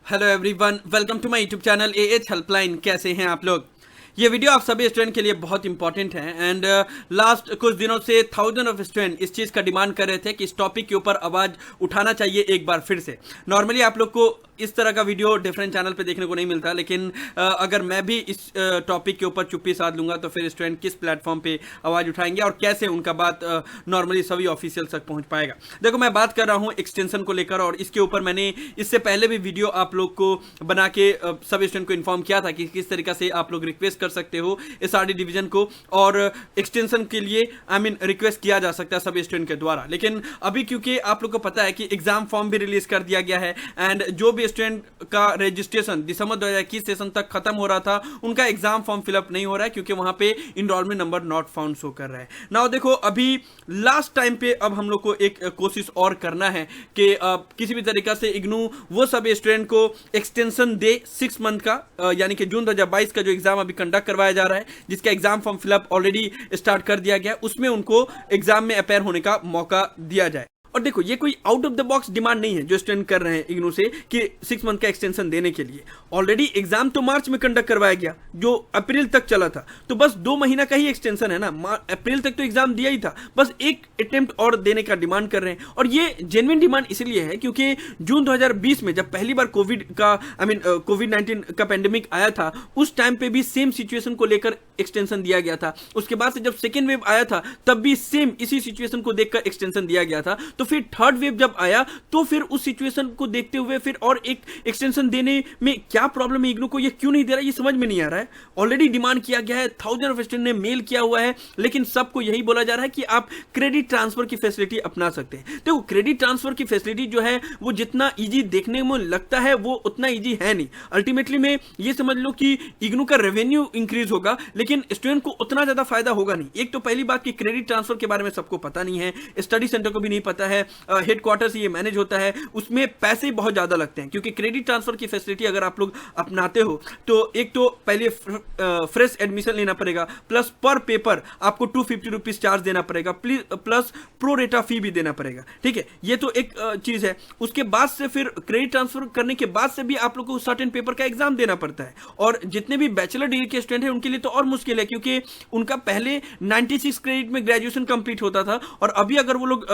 Hello everyone, welcome to my YouTube channel AH helpline. कैसे हैं आप लोग? ये वीडियो आप सभी स्टूडेंट के लिए बहुत इंपॉर्टेंट है एंड लास्ट कुछ दिनों से थाउजेंड ऑफ स्टूडेंट इस चीज़ का डिमांड कर रहे थे कि इस टॉपिक के ऊपर आवाज़ उठाना चाहिए एक बार फिर से। नॉर्मली आप लोग को इस तरह का वीडियो डिफरेंट चैनल पे देखने को नहीं मिलता, लेकिन अगर मैं भी इस टॉपिक के ऊपर चुप्पी साध लूंगा तो फिर स्टूडेंट किस प्लेटफॉर्म पे आवाज़ उठाएंगे और कैसे उनका बात नॉर्मली सभी ऑफिशियल तक पहुंच पाएगा। देखो, मैं बात कर रहा हूं एक्सटेंशन को लेकर और इसके ऊपर मैंने इससे पहले भी वीडियो आप लोग को बना के सभी स्टूडेंट को इन्फॉर्म किया था कि किस तरीके से आप लोग रिक्वेस्ट कर सकते हो एसआरडी डिवीजन को और एक्सटेंशन के लिए रिक्वेस्ट किया जा सकता है सभी स्टूडेंट के द्वारा। लेकिन अभी क्योंकि आप लोग को पता है कि एग्जाम फॉर्म भी रिलीज कर दिया गया है एंड जो भी स्टूडेंट का रजिस्ट्रेशन दिसंबर 2021 सेशन तक खत्म हो रहा था उनका एग्जाम फॉर्म फिलअप नहीं हो रहा है क्योंकि वहां पे enrolment number not found show कर रहा है। नाउ देखो, अभी लास्ट टाइम पे अब हम लोग को एक कोशिश और करना है कि किसी भी तरीका से इग्नू वो सभी स्टूडेंट को एक्सटेंशन दे 6 मंथ का, यानी कि जून 2022 का जो एग्जाम अभी कंडक्ट करवाया जा रहा है, जिसका exam form fill up already start कर दिया गया, उसमें उनको एग्जाम में अपेयर होने का मौका दिया जाए। और देखो, ये कोई out of the box demand नहीं है जो स्टूडेंट कर रहे हैं इग्नू से कि 6 मंथ का एक्सटेंशन देने के लिए। ऑलरेडी एग्जाम तो मार्च में कंडक्ट करवाया गया जो अप्रैल तक चला था, तो बस 2 महीना का ही एक्सटेंशन है ना। अप्रैल तक तो एग्जाम दिया ही था, बस एक अटेम्प्ट और देने का डिमांड कर रहे हैं। और ये जेन्युइन डिमांड इसलिए है क्योंकि जून 2020 में जब पहली बार कोविड-19 का पेंडेमिक आया था, उस टाइम पे भी सेम सिचुएशन को लेकर एक्सटेंशन दिया गया था। उसके बाद से जब सेकेंड वेव आया था तब भी सेम इसी सिचुएशन को देखकर एक्सटेंशन दिया गया था। तो फिर थर्ड वेव जब आया तो फिर उस सिचुएशन को देखते हुए फिर और एक एक्सटेंशन देने में क्या प्रॉब्लम है इग्नू को, ये क्यों नहीं दे रहा है, ये समझ में नहीं आ रहा है। ऑलरेडी डिमांड किया गया है, थाउजेंड ऑफ स्टूडेंट ने मेल किया हुआ है, लेकिन सबको यही बोला जा रहा है कि आप क्रेडिट ट्रांसफर की फैसिलिटी अपना सकते हैं। देखो, क्रेडिट ट्रांसफर की फैसिलिटी जो है वो जितना ईजी देखने में लगता है वो उतना ईजी है नहीं। अल्टीमेटली में ये समझ लो कि इग्नू का रेवेन्यू इंक्रीज होगा लेकिन स्टूडेंट को उतना ज्यादा फायदा होगा नहीं। एक तो पहली बात कि क्रेडिट ट्रांसफर के बारे में सबको पता नहीं है, स्टडी सेंटर को भी नहीं पता है, हेडक्वार्टर से ये मैनेज होता है, उसमें पैसे बहुत ज्यादा लगते हैं। क्योंकि क्रेडिट ट्रांसफर की फैसिलिटी अगर आप लोग अपनाते हो तो एक तो पहले फ्रेश एडमिशन लेना पड़ेगा, प्लस पर पेपर आपको 250 रुपीज चार्ज देना पड़ेगा, प्लस प्रो रेटा फी भी देना पड़ेगा। ठीक है, ये तो एक चीज है। उसके बाद से फिर क्रेडिट ट्रांसफर करने के बाद से भी आप लोग को सर्टेन पेपर का एग्जाम देना पड़ता है। और जितने भी बैचलर डिग्री के स्टूडेंट हैं उनके लिए तो और मुश्किल है क्योंकि उनका पहले 96 क्रेडिट में ग्रेजुएशन कंप्लीट होता था और अभी अगर वो लोग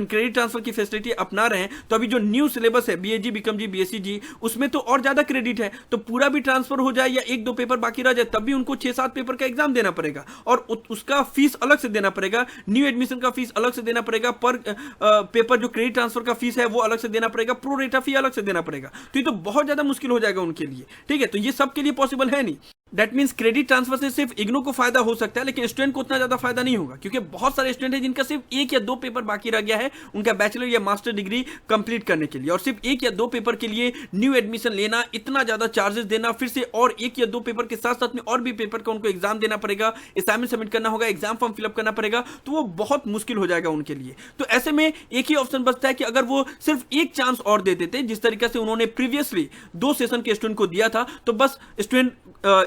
क्रेडिट ट्रांसफर की फैसिलिटी अपना रहे हैं तो अभी जो न्यू सिलेबस है बीएजी, बीकॉम, बीएससी जी, उसमें तो और ज्यादा क्रेडिट है। तो पूरा भी ट्रांसफर हो जाए या 1-2 पेपर बाकी रह जाए तब भी उनको 6-7 पेपर का एग्जाम देना पड़ेगा और उसका फीस अलग से देना पड़ेगा, न्यू एडमिशन का फीस अलग से देना पड़ेगा, पर पेपर जो क्रेडिट ट्रांसफर का फीस है वो अलग से देना पड़ेगा, प्रो रेटा फी अलग से देना पड़ेगा। तो ये तो बहुत ज्यादा मुश्किल हो जाएगा उनके लिए। ठीक है, तो ये सबके लिए पॉसिबल है नहीं। दैट मीन्स क्रेडिट ट्रांसफर से सिर्फ इग्नू को फायदा हो सकता है लेकिन स्टूडेंट को उतना ज्यादा फायदा नहीं होगा क्योंकि बहुत सारे स्टूडेंट हैं जिनका सिर्फ 1 या 2 पेपर बाकी रह गया है उनका बैचलर या मास्टर डिग्री कंप्लीट करने के लिए, और सिर्फ 1 या 2 पेपर के लिए न्यू एडमिशन लेना, इतना ज्यादा चार्जेस देना, फिर से और 1 या 2 पेपर के साथ साथ में और भी पेपर का उनको एग्जाम देना पड़ेगा, असाइनमेंट सबमिट करना होगा, एग्जाम फॉर्म फिलअप करना पड़ेगा, तो वो बहुत मुश्किल हो जाएगा उनके लिए। तो ऐसे में एक ही ऑप्शन बचता है कि अगर वो सिर्फ एक चांस और दे देते जिस तरीके से उन्होंने प्रीवियसली 2 सेशन के स्टूडेंट को दिया था, तो बस स्टूडेंट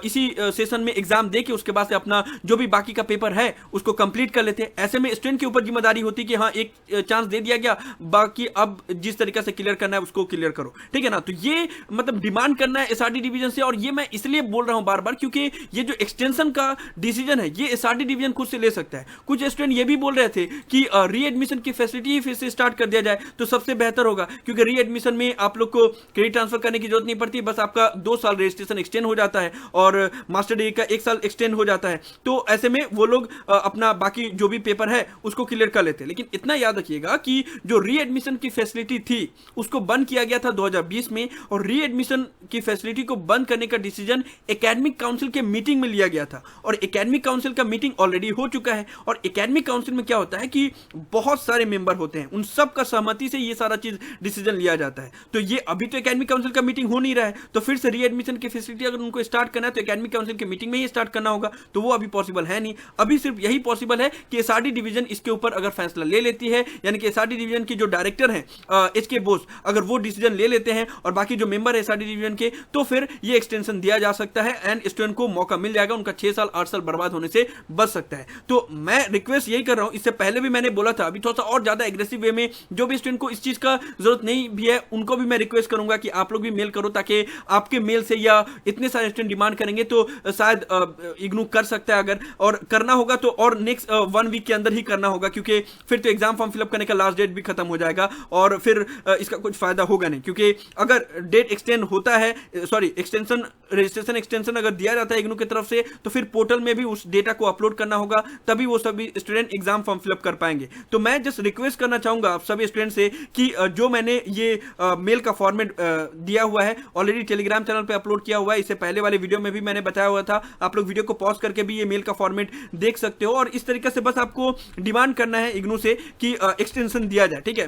इसी सेशन में एग्जाम दे के उसके बाद से अपना जो भी बाकी का पेपर है उसको कंप्लीट कर लेते हैं। ऐसे में स्टूडेंट के ऊपर जिम्मेदारी होती है कि हाँ, एक चांस दे दिया गया, बाकी अब जिस तरीके से क्लियर करना है उसको क्लियर करो। ठीक है ना, तो ये मतलब डिमांड करना है एसआरडी डिवीजन से। और ये मैं इसलिए बोल रहा हूं बार बार क्योंकि ये जो एक्सटेंशन का डिसीजन है ये एसआरडी डिवीजन खुद से ले सकता है। कुछ स्टूडेंट ये भी बोल रहे थे कि री एडमिशन की फैसिलिटी फिर से स्टार्ट कर दिया जाए तो सबसे बेहतर होगा क्योंकि री एडमिशन में आप लोग को क्रेडिट ट्रांसफर करने की जरूरत नहीं पड़ती, बस आपका 2 साल रजिस्ट्रेशन एक्सटेंड हो जाता है और मास्टर डिग्री का 1 साल एक्सटेंड हो जाता है। तो ऐसे में वो लोग अपना बाकी जो भी पेपर है उसको क्लियर कर लेते हैं। लेकिन इतना याद रखिएगा कि जो री एडमिशन की फैसिलिटी थी उसको बंद किया गया था 2020 में, और री एडमिशन की फैसिलिटी को बंद करने का डिसीजन एकेडमिक काउंसिल के मीटिंग में लिया गया था और एकेडमिक काउंसिल का मीटिंग ऑलरेडी हो चुका है। और एकेडमिक काउंसिल में क्या होता है कि बहुत सारे मेंबर होते हैं, उन सब का सहमति से ये सारा चीज डिसीजन लिया जाता है। तो ये अभी तो एकेडमिक काउंसिल का मीटिंग हो नहीं रहा है, तो फिर से री एडमिशन की फैसिलिटी अगर उनको स्टार्ट करना है तो एकेडमिक काउंसिल की मीटिंग में ही स्टार्ट करना होगा, तो वो अभी पॉसिबल है नहीं। अभी सिर्फ यही पॉसिबल है कि एसआरडी डिवीजन इसके ऊपर अगर फैसला ले लेती है, यानी कि एसआरडी डिवीजन की जो डायरेक्टर हैं एचके बोस, अगर वो डिसीजन ले लेते हैं और बाकी जो मेंबर है एसआरडी डिवीजन के, तो फिर ये एक्सटेंशन दिया जा सकता है एंड स्टूडेंट को मौका मिल जाएगा, उनका 6 साल 8 साल बर्बाद होने से बच सकता है। तो मैं रिक्वेस्ट यही कर रहा हूं, इससे पहले भी मैंने बोला था, अभी थोड़ा सा और ज्यादा एग्रेसिव वे में जो भी स्टूडेंट को इस चीज का जरूरत नहीं भी है उनको भी मैं रिक्वेस्ट करूंगा कि आप लोग भी मेल करो, ताकि आपके मेल से या इतने सारे स्टूडेंट डिमांड करेंगे तो शायद इग्नू कर सकता है, अगर और करना होगा तो और नेक्स्ट 1 वीक के अंदर ही करना होगा, क्योंकि फिर तो एग्जाम फॉर्म फिलअप करने का लास्ट डेट भी खत्म हो जाएगा और फिर इसका कुछ फायदा होगा नहीं। क्योंकि अगर डेट एक्सटेंड होता है, सॉरी एक्सटेंशन, रजिस्ट्रेशन एक्सटेंशन अगर दिया जाता है इग्नू की तरफ से, तो फिर पोर्टल में भी उस डेटा को अपलोड करना होगा, तभी वो सभी स्टूडेंट एग्जाम फॉर्म फिलअप कर पाएंगे। तो मैं जस्ट रिक्वेस्ट करना चाहूंगा आप सभी स्टूडेंट से कि जो मैंने ये मेल का फॉर्मेट दिया हुआ है ऑलरेडी टेलीग्राम चैनल पे अपलोड किया हुआ है, इससे पहले वाले वीडियो में भी मैंने बताया हुआ था, आप लोग वीडियो को पॉज करके भी ये मेल का फॉर्मेट देख सकते हो। और इस तरीके से बस आपको डिमांड करना है इग्नू से कि एक्सटेंशन दिया जाए, ठीक है।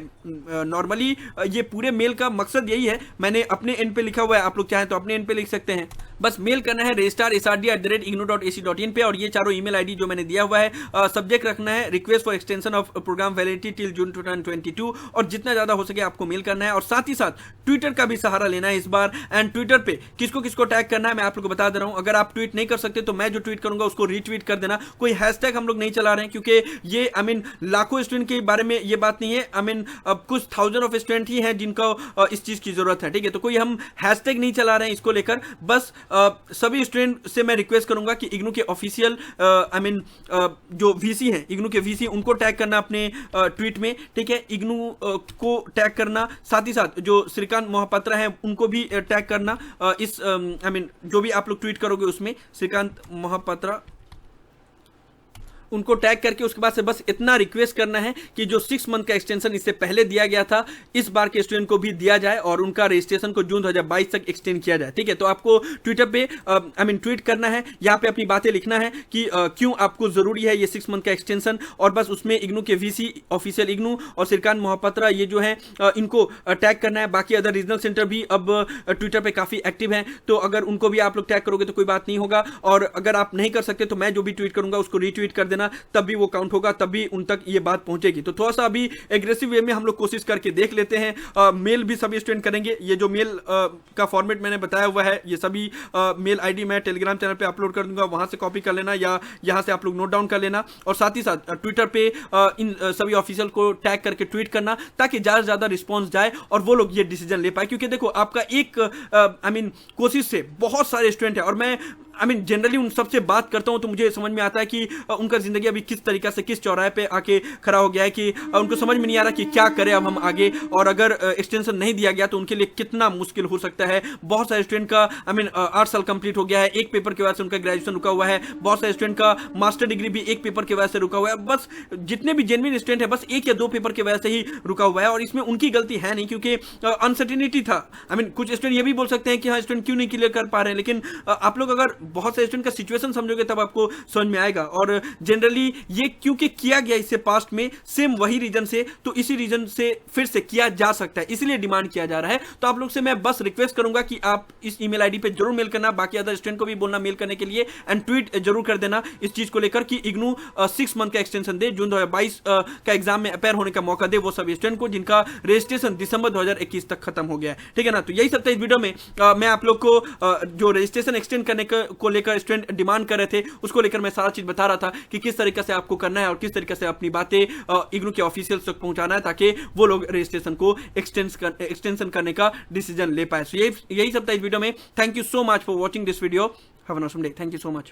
नॉर्मली ये पूरे मेल का मकसद यही है, मैंने अपने एंड पे लिखा हुआ है, आप लोग चाहें तो अपने एंड पे लिख सकते हैं। बस मेल करना है registrar@ignu.ac.in पे और ये चारों ईमेल आईडी जो मैंने दिया हुआ है, सब्जेक्ट रखना है request for extension of programme validity till June 2022 और जितना ज्यादा हो सके आपको मेल करना है। और साथ ही साथ ट्विटर का भी सहारा लेना है इस बार, एंड ट्विटर पे किसको किसको टैग करना है मैं आप लोग को बता दे रहा हूं। अगर आप ट्वीट नहीं कर सकते तो मैं जो ट्वीट करूंगा उसको रीट्वीट कर देना। कोई हैशटैग हम लोग नहीं चला रहे हैं, क्योंकि ये लाखों स्टूडेंट के बारे में ये बात नहीं है, कुछ थाउजेंड ऑफ स्टूडेंट ही हैं जिनको इस चीज की जरूरत है, ठीक है। तो कोई हम हैशटैग नहीं चला रहे हैं इसको लेकर, बस सभी स्टूडेंट से मैं रिक्वेस्ट करूंगा कि इग्नू के ऑफिशियल जो वीसी हैं, इग्नू के वीसी, उनको टैग करना अपने ट्वीट में, ठीक है। इग्नू को टैग करना, साथ ही साथ जो श्रीकांत मोहपात्रा हैं उनको भी टैग करना इस जो भी आप लोग ट्वीट करोगे उसमें श्रीकांत मोहपात्रा उनको टैग करके उसके बाद से बस इतना रिक्वेस्ट करना है कि जो 6 मंथ का एक्सटेंशन इससे पहले दिया गया था इस बार के स्टूडेंट को भी दिया जाए और उनका रजिस्ट्रेशन को जून 2022 तक एक्सटेंड किया जाए, ठीक है। तो आपको ट्विटर पे ट्वीट करना है, यहाँ पे अपनी बातें लिखना है कि क्यों आपको जरूरी है ये 6 मंथ का एक्सटेंशन, और बस उसमें इग्नू के वीसी ऑफिशियल इग्नू और श्रीकांत मोहपात्रा ये जो है इनको टैग करना है। बाकी अदर रीजनल सेंटर भी अब ट्विटर पे काफी एक्टिव हैं, तो अगर उनको भी आप लोग टैग करोगे तो कोई बात नहीं होगा। और अगर आप नहीं कर सकते तो मैं जो भी ट्वीट करूंगा उसको रीट्वीट कर देना, तब भी वो काउंट होगा, तभी उन तक ये बात पहुंचेगी। तो थोड़ा सा अभी एग्रेसिव वे में हम लोग कोशिश करके देख लेते हैं। मेल भी सभी स्टूडेंट करेंगे, ये जो मेल का फॉर्मेट मैंने बताया हुआ है ये सभी मेल आईडी मैं टेलीग्राम चैनल पे अपलोड कर दूंगा, वहां से कॉपी कर लेना या यहां से आप लोग नोट डाउन कर लेना। और साथ ही साथ ट्विटर पे इन सभी ऑफिशियल को टैग करके ट्वीट करना, ताकि ज्यादा से ज्यादा रिस्पॉन्स जाए और वो लोग ये डिसीजन ले पाए। क्योंकि देखो आपका एक कोशिश से बहुत सारे स्टूडेंट है, और मैं जनरली उन सबसे बात करता हूं तो मुझे समझ में आता है कि उनका जिंदगी अभी किस तरीके से किस चौराहे पे आके खड़ा हो गया है कि उनको समझ में नहीं आ रहा कि क्या करें अब हम आगे, और अगर एक्सटेंशन नहीं दिया गया तो उनके लिए कितना मुश्किल हो सकता है। बहुत सारे स्टूडेंट का 8 साल कंप्लीट हो गया है, एक पेपर की वजह से उनका ग्रेजुएशन रुका हुआ है, बहुत सारे स्टूडेंट का मास्टर डिग्री भी एक पेपर की वजह से रुका हुआ है। बस जितने भी जेन्युइन स्टूडेंट है बस 1 या 2 पेपर की वजह से ही रुका हुआ है, और इसमें उनकी गलती है नहीं, क्योंकि अनसर्टेनिटी था। कुछ स्टूडेंट ये भी बोल सकते हैं कि हाँ स्टूडेंट क्यों नहीं क्लियर कर पा रहे हैं, लेकिन आप लोग अगर बहुत सारे स्टूडेंट का सिचुएशन समझोगे तब आपको समझ में आएगा। और जनरली ये क्योंकि किया गया इससे पास्ट में सेम वही रीजन से, तो इसी रीजन से फिर से किया जा सकता है, इसलिए डिमांड किया जा रहा है। तो आप लोग से मैं बस रिक्वेस्ट करूंगा कि आप इस ईमेल आईडी पे जरूर मेल करना, बाकी अदर स्टूडेंट को भी बोलना मेल करने के लिए, एंड ट्वीट जरूर कर देना इस चीज को लेकर कि इग्नू 6 मंथ का एक्सटेंशन दे, जून 2022 का एग्जाम में अपेयर होने का मौका दे वो सभी स्टूडेंट को जिनका रजिस्ट्रेशन दिसंबर 2021 तक खत्म हो गया है, ठीक है ना। तो यही सब था इस वीडियो में। मैं आप लोग को जो रजिस्ट्रेशन एक्सटेंड करने को लेकर स्टूडेंट डिमांड कर रहे थे उसको लेकर मैं सारा चीज बता रहा था कि किस तरीके से आपको करना है और किस तरीके से अपनी बातें इग्नू के ऑफिशियल्स तक पहुंचाना है, ताकि वो लोग रजिस्ट्रेशन को एक्सटेंशन करने का डिसीजन ले पाए। यही सब था इस वीडियो में। Thank you so much for watching this video. Have a nice day. Thank you so much.